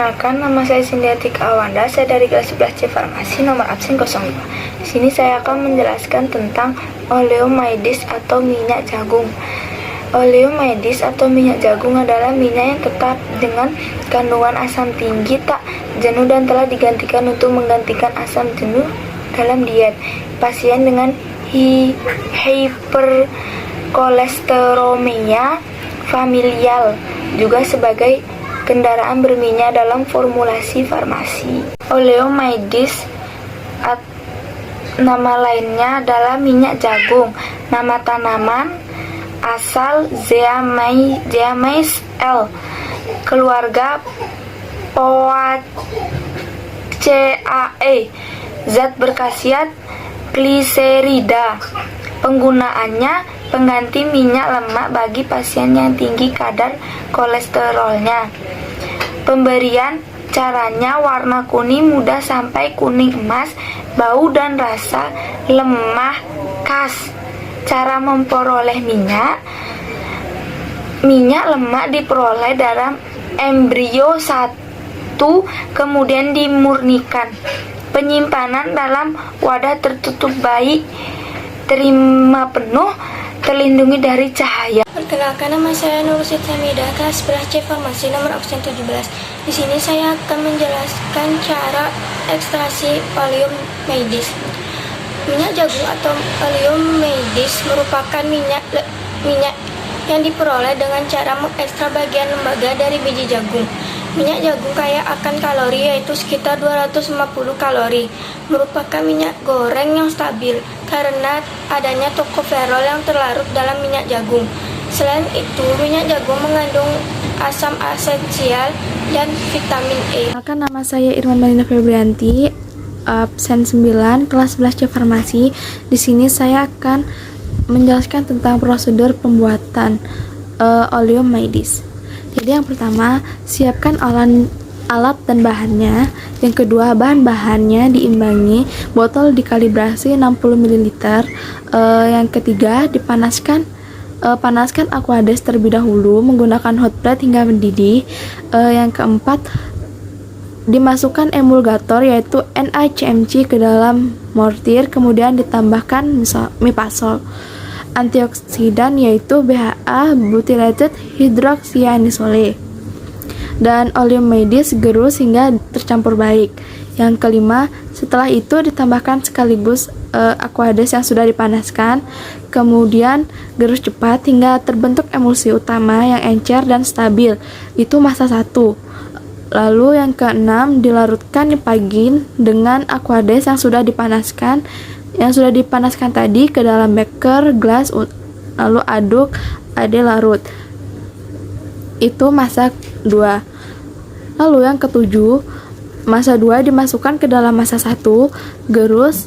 Perkenalkan, nama saya Sindiatika Awanda, saya dari kelas 11C Farmasi, nomor absen 02. Di sini saya akan menjelaskan tentang oleomydes atau minyak jagung. Oleomydes atau minyak jagung adalah minyak yang tetap dengan kandungan asam tinggi, tak jenuh dan telah digantikan untuk menggantikan asam jenuh dalam diet. Pasien dengan hiperkolesteremia familial juga sebagai kendaraan berminyak dalam formulasi farmasi. Oleomydes nama lainnya adalah minyak jagung. Nama tanaman asal Zeamys L. Keluarga Poaceae. Zat berkhasiat gliserida. Penggunaannya pengganti minyak lemak bagi pasien yang tinggi kadar kolesterolnya. Pemberian caranya warna kuning muda sampai kuning emas, bau dan rasa lemah khas. Cara memperoleh minyak lemak diperoleh dalam embrio 1, kemudian dimurnikan. Penyimpanan dalam wadah tertutup baik, terima penuh, terlindungi dari cahaya. Perkenalkan, nama saya Nur Sitamidah, kelas 11C Farmasi, nomor absen 17. Di sini saya akan menjelaskan cara ekstraksi oleomydes. Minyak jagung atau oleomydes merupakan minyak yang diperoleh dengan cara mengekstrak bagian lembaga dari biji jagung. Minyak jagung kaya akan kalori, yaitu sekitar 250 kalori. Merupakan minyak goreng yang stabil karena adanya tokoferol yang terlarut dalam minyak jagung. Selain itu, minyak jagung mengandung asam esensial dan vitamin E. Perkenalkan, nama saya Irwan Melinda Febrianti, absen 9, kelas 11C Farmasi. Di sini saya akan menjelaskan tentang prosedur pembuatan oleomydes. Jadi yang pertama, siapkan alat dan bahannya. Yang kedua, bahan-bahannya diimbangi, botol dikalibrasi 60 ml. Yang ketiga, panaskan Aquades terlebih dahulu menggunakan hot plate hingga mendidih. Yang keempat, dimasukkan emulgator yaitu NaCmC ke dalam mortir, kemudian ditambahkan mipasol. Antioksidan yaitu BHA butylated hydroxyanisole, dan oleomydes gerus hingga tercampur baik. Yang kelima, setelah itu ditambahkan sekaligus Aquades yang sudah dipanaskan, kemudian gerus cepat hingga terbentuk emulsi utama yang encer dan stabil. Itu masa 1. Lalu yang keenam, dilarutkan nipagin dengan Aquades yang sudah dipanaskan tadi ke dalam beker gelas, lalu aduk larut. Itu masa 2. Lalu yang ketujuh, masa 2 dimasukkan ke dalam masa 1, gerus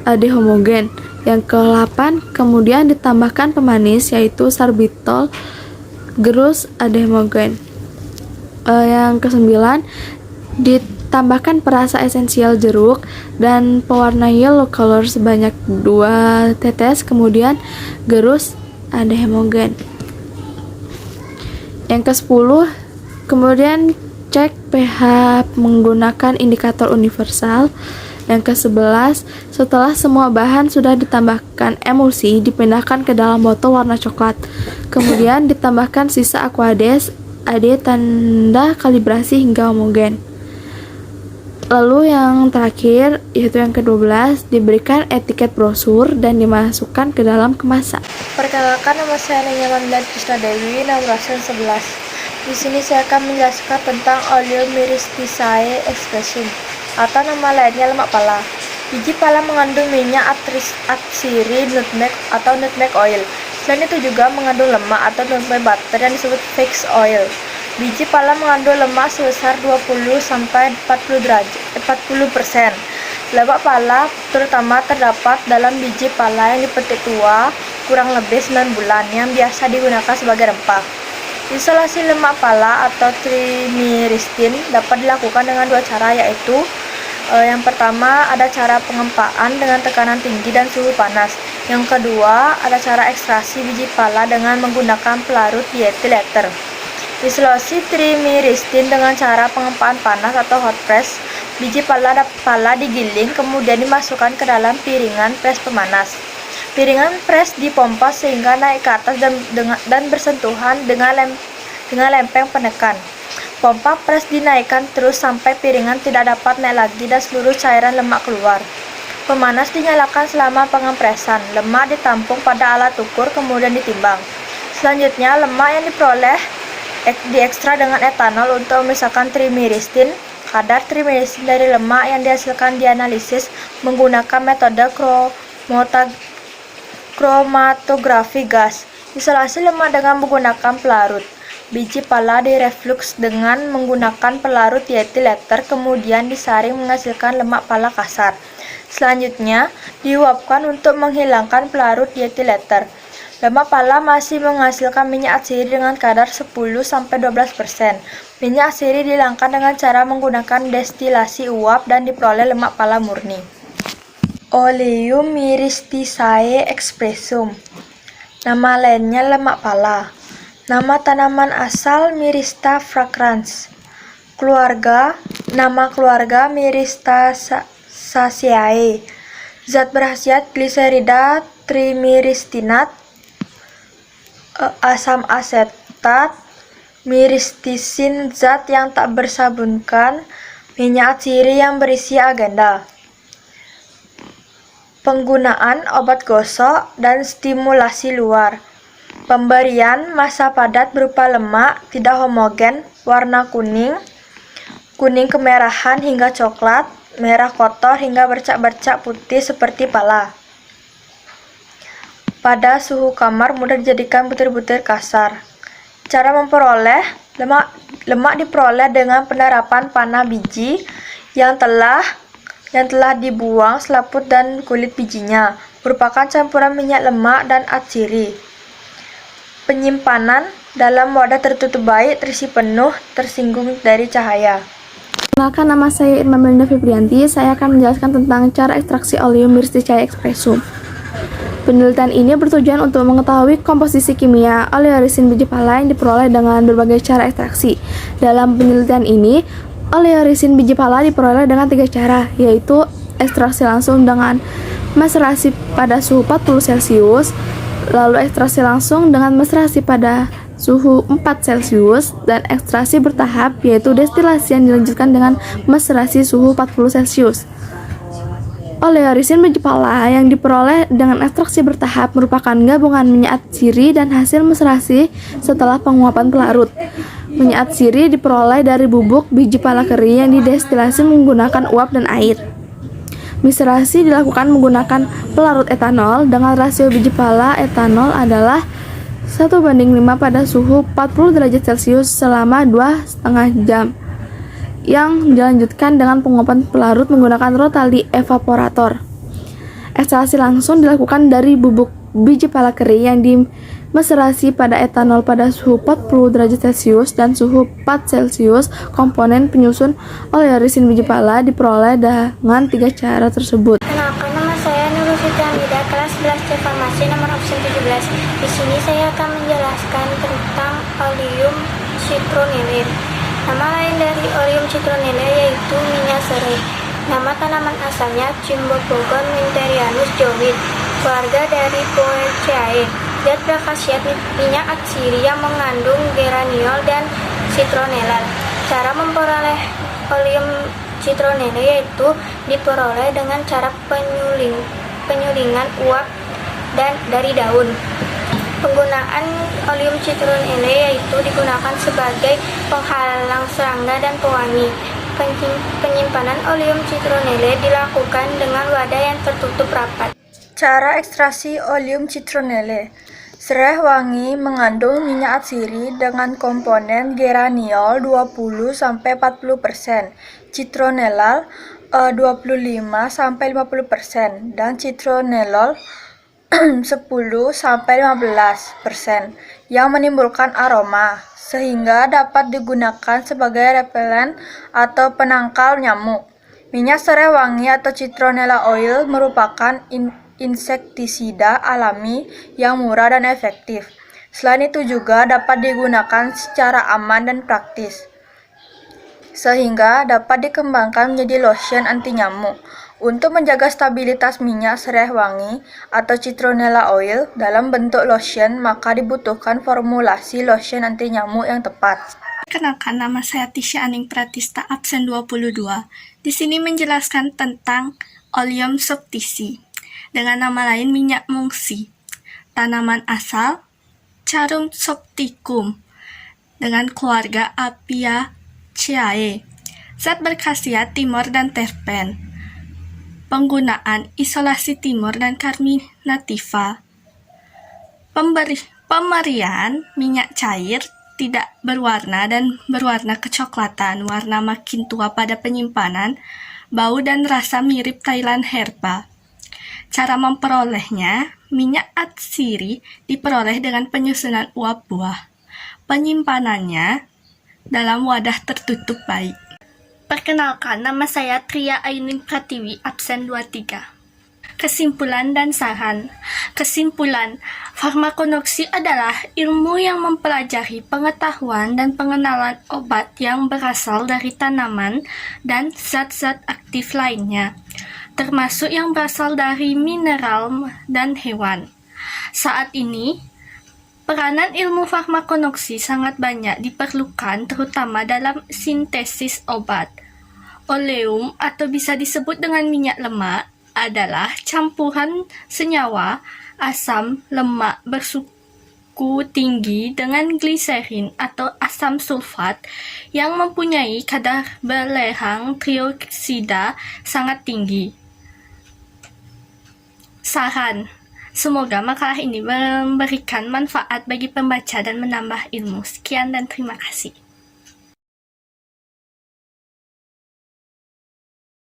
homogen. Yang ke-8, kemudian ditambahkan pemanis yaitu sorbitol, gerus homogen. Yang ke-9, ditambahkan perasa esensial jeruk dan pewarna yellow color sebanyak 2 tetes, kemudian gerus homogen. Yang ke-10, kemudian cek pH menggunakan indikator universal. Yang ke-11, setelah semua bahan sudah ditambahkan emulsi, dipindahkan ke dalam botol warna coklat. Kemudian ditambahkan sisa Aquades, tanda kalibrasi hingga homogen. Lalu yang terakhir, yaitu yang ke-12, diberikan etiket brosur dan dimasukkan ke dalam kemasan. Perkenalkan, nama saya Nenya Mamdan Krishna Dewi, nomor absen 11. Di sini saya akan menjelaskan tentang oleomyristicae expression atau nama lainnya lemak pala. Biji pala mengandung minyak atsiri nutmeg atau nutmeg oil. Selain itu juga mengandung lemak atau nutmeg butter yang disebut flax oil. Biji pala mengandung lemak sebesar 20-40%. Lemak pala terutama terdapat dalam biji pala yang dipetik tua kurang lebih 9 bulan yang biasa digunakan sebagai rempah. Isolasi lemak pala atau trimiristin dapat dilakukan dengan 2 cara, yaitu yang pertama ada cara pengempaan dengan tekanan tinggi dan suhu panas. Yang kedua ada cara ekstraksi biji pala dengan menggunakan pelarut diethyl ether. Isolasi trimiristin dengan cara pengempaan panas atau hot press. Biji pala digiling kemudian dimasukkan ke dalam piringan pres pemanas. Piringan pres dipompa sehingga naik ke atas dan bersentuhan dengan lempeng penekan. Pompa pres dinaikkan terus sampai piringan tidak dapat naik lagi dan seluruh cairan lemak keluar. Pemanas dinyalakan selama pengempresan. Lemak ditampung pada alat ukur kemudian ditimbang. Selanjutnya, lemak yang diperoleh diekstrak dengan etanol untuk memisahkan trimiristin. Kadar trimiristin dari lemak yang dihasilkan dianalisis menggunakan metode kromatografi gas. Isolasi lemak dengan menggunakan pelarut. Biji pala direflux dengan menggunakan pelarut diethyl ether, kemudian disaring menghasilkan lemak pala kasar. Selanjutnya, diuapkan untuk menghilangkan pelarut diethyl ether. Lemak pala masih menghasilkan minyak atsiri dengan kadar 10-12%. Minyak atsiri dihilangkan dengan cara menggunakan destilasi uap dan diperoleh lemak pala murni. Oleum myristicae expressum. Nama lainnya lemak pala. Nama tanaman asal Myrista fragrans. Nama keluarga Myristaceae. Zat berkhasiat gliserida trimiristinat, asam asetat, myristisin, zat yang tak bersabunkan, minyak atsiri yang berisi agenda. Penggunaan obat gosok dan stimulasi luar. Pemberian massa padat berupa lemak tidak homogen, warna kuning kemerahan hingga coklat, merah kotor hingga bercak-bercak putih seperti pala. Pada suhu kamar mudah dijadikan butir-butir kasar. Cara memperoleh lemak diperoleh dengan penerapan panah biji yang telah dibuang selaput dan kulit bijinya, merupakan campuran minyak lemak dan atsiri. Penyimpanan dalam wadah tertutup baik, terisi penuh, tersinggung dari cahaya. Perkenalkan, nama saya Irma Melinda Febrianti. Saya akan menjelaskan tentang cara ekstraksi Oleum myristicae expressum. Penelitian ini bertujuan untuk mengetahui komposisi kimia oleorisin biji pala yang diperoleh dengan berbagai cara ekstraksi. Dalam penelitian ini, oleorisin biji pala diperoleh dengan 3 cara, yaitu ekstraksi langsung dengan maserasi pada suhu 40 Celcius, lalu ekstraksi langsung dengan maserasi pada suhu 4 Celcius, dan ekstraksi bertahap yaitu destilasi yang dilanjutkan dengan maserasi suhu 40 Celcius. Oleorisin biji pala yang diperoleh dengan ekstraksi bertahap merupakan gabungan minyak atsiri dan hasil maserasi setelah penguapan pelarut. Minyak atsiri diperoleh dari bubuk biji pala kering yang didestilasi menggunakan uap dan air. Maserasi dilakukan menggunakan pelarut etanol dengan rasio biji pala etanol adalah 1:5 pada suhu 40 derajat Celcius selama 2,5 jam, yang dilanjutkan dengan penguapan pelarut menggunakan rotali evaporator. Ekstraksi langsung dilakukan dari bubuk biji pala kering yang dimaserasi pada etanol pada suhu 40 derajat Celcius dan suhu 4 Celcius. Komponen penyusun oleorisin biji pala diperoleh dengan 3 cara tersebut. Kenalkan, nama saya Nurul Siti Hamida, kelas 11 C Farmasi nomor absen 17. Di sini saya akan menjelaskan tentang Oleum citronellea. Nama lain dari Oleum citronellea yaitu minyak serai. Nama tanaman asalnya Cymbopogon minterianus Jowit, keluarga dari Poaceae. Zat berkhasiat minyak atsiri yang mengandung geraniol dan citronellal. Cara memperoleh Oleum citronellea yaitu diperoleh dengan cara penyulingan uap dan dari daun. Penggunaan Oleum citronellea yaitu digunakan sebagai penghalang serangga dan pewangi. Penyimpanan Oleum citronellea dilakukan dengan wadah yang tertutup rapat. Cara ekstraksi Oleum citronellea. Serai wangi mengandung minyak atsiri dengan komponen geraniol 20-40%, citronellal 25-50%, dan citronellol 10-15% yang menimbulkan aroma, sehingga dapat digunakan sebagai repelen atau penangkal nyamuk. Minyak serai wangi atau citronella oil merupakan insektisida alami yang murah dan efektif. Selain itu juga dapat digunakan secara aman dan praktis, sehingga dapat dikembangkan menjadi lotion anti nyamuk. Untuk menjaga stabilitas minyak serai wangi atau citronella oil dalam bentuk lotion, maka dibutuhkan formulasi lotion anti nyamuk yang tepat. Perkenalkan, nama saya Tisha Aning Pratista, absen 22. Di sini menjelaskan tentang Oleum subtici, dengan nama lain minyak mungsi. Tanaman asal Carum subticum, dengan keluarga Apiaceae. Zat berkhasiat timur dan terpen. Penggunaan isolasi timur dan carminativa. Pemberian minyak cair tidak berwarna dan berwarna kecoklatan, warna makin tua pada penyimpanan, bau dan rasa mirip Thailand herba. Cara memperolehnya, minyak atsiri diperoleh dengan penyusunan uap buah. Penyimpanannya dalam wadah tertutup baik. Perkenalkan, nama saya Tria Ainin Pratiwi, absen 23. Kesimpulan dan saran. Kesimpulan, farmakonoksi adalah ilmu yang mempelajari pengetahuan dan pengenalan obat yang berasal dari tanaman dan zat-zat aktif lainnya, termasuk yang berasal dari mineral dan hewan. Saat ini, peranan ilmu farmakonoksi sangat banyak diperlukan, terutama dalam sintesis obat. Oleum, atau bisa disebut dengan minyak lemak, adalah campuran senyawa asam lemak bersuku tinggi dengan gliserin atau asam sulfat yang mempunyai kadar belehang trioksida sangat tinggi. Saran. Semoga makalah ini memberikan manfaat bagi pembaca dan menambah ilmu. Sekian dan terima kasih.